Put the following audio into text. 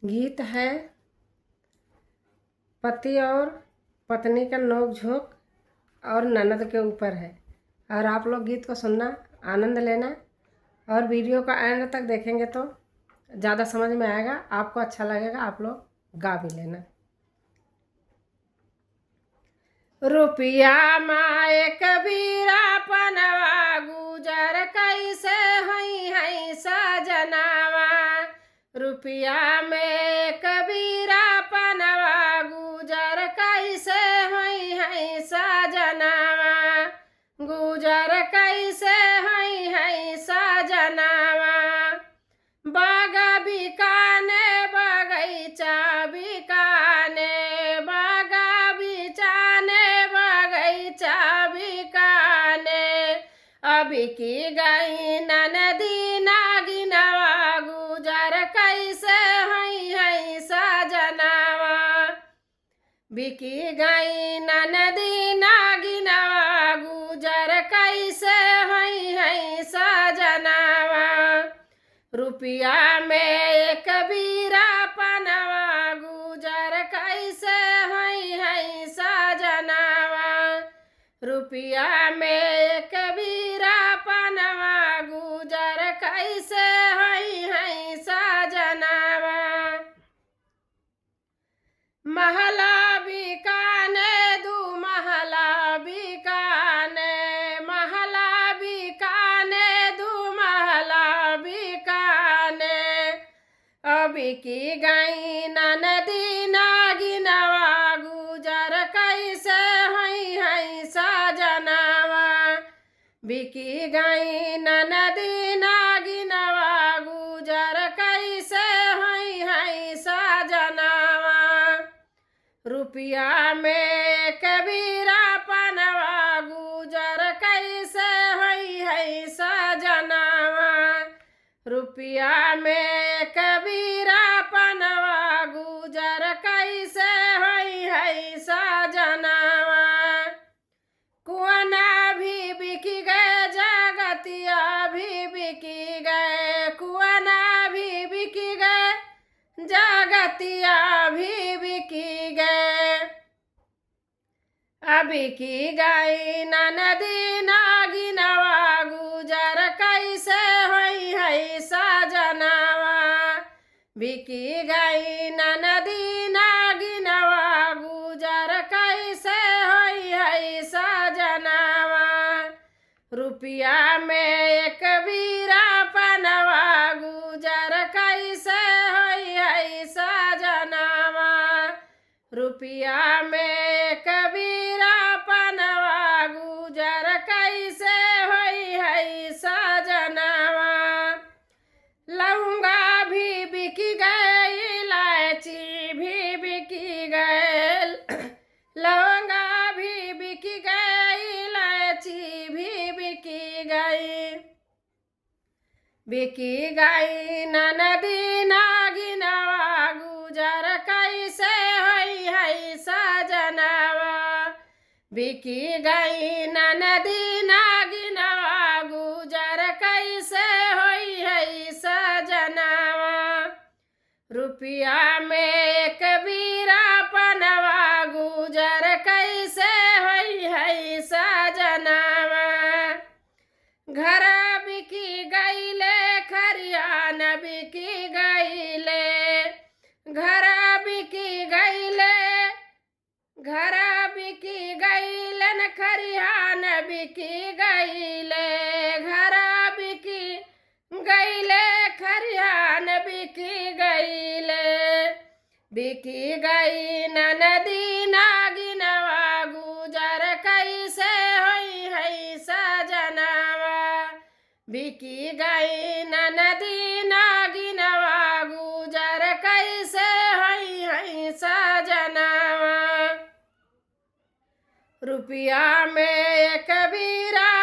गीत है पति और पत्नी का नोक-झोंक और ननद के ऊपर है। और आप लोग गीत को सुनना, आनंद लेना और वीडियो का एंड तक देखेंगे तो ज़्यादा समझ में आएगा, आपको अच्छा लगेगा, आप लोग गा भी लेना। रुपिया माए कबीरा पनवा गुजर कैसे हई सजनावा। रुपिया में कबीरा पनवा गुजर कैसे हई सजनावा। गुजर कैसे हई सजनावा। बागा बिकाने बगैचा बिकाने, बागा बिचाने बगैचा बिकाने। अभी की गई ननदी नागिनवा गुजर कैसे हई सजनावा। बिकी गई ननदी नागिनवा गुजर कैसे हई सजनावा। रुपिया में कबीरा पनवा गुजर कैसे हई सजनावा। रुपिया में कबीरा पनवा गुजर कैसे हई सजनावा। महला बिकाने दू महला बिकाने, महला बिकाने दू महला बिकाने। अभी की गई ननदी नागिनवा गुजर कैसे हई सजनावा। बिकी गई ननदी नागिनवा गुजर कैसे हई सजनावा। रुपिया में कबीरा पनवा गुजर कैसे हई सजनावा। रुपिया में कबीरा पनवा गुजर कैसे हई सजनावा। कुआना भी बिकी गए जगतिया भी बिकी गए, कुआना भी बिकी गए जगतिया भी बिकी गए। अभी की गई ननदी नागिनवा गुजर कैसे हई सजनावा। बिकी गई ननदी नागिनवा गुजर कैसे हई सजनावा। रुपिया में कबीरा पनवा गुजर कैसे हई सजनावा। रुपिया में कबीरा पनवा गुजर कैसे हई सजनावा। लौंगा भी बिकी गए, इलायची भी बिकी गए, लौंगा भी बिकी गए, इलायची भी बिकी गई। बिकी गई ननदी नागिनवा गुजर कैसे हई सजनावा। बिकी गई ननदी नागिनवा गुजर कैसे हई सजनावा। रुपिया में कबीरा पनवा गुजर कैसे हई सजनावा। घर बिकी गईले खरियान बिकी गईले, घर बिकी गईले, घर बिकी गईलन खरियान बिकी गईले, घर बिकी गईले खरियान बिकी गईले। बिकी गई ननदी नागिनवा गुजर कैसे हई सजनावा। बिकी गई ननदी नागिनवा गुजर कैसे हई सजनावा। रुपिया में कबीरा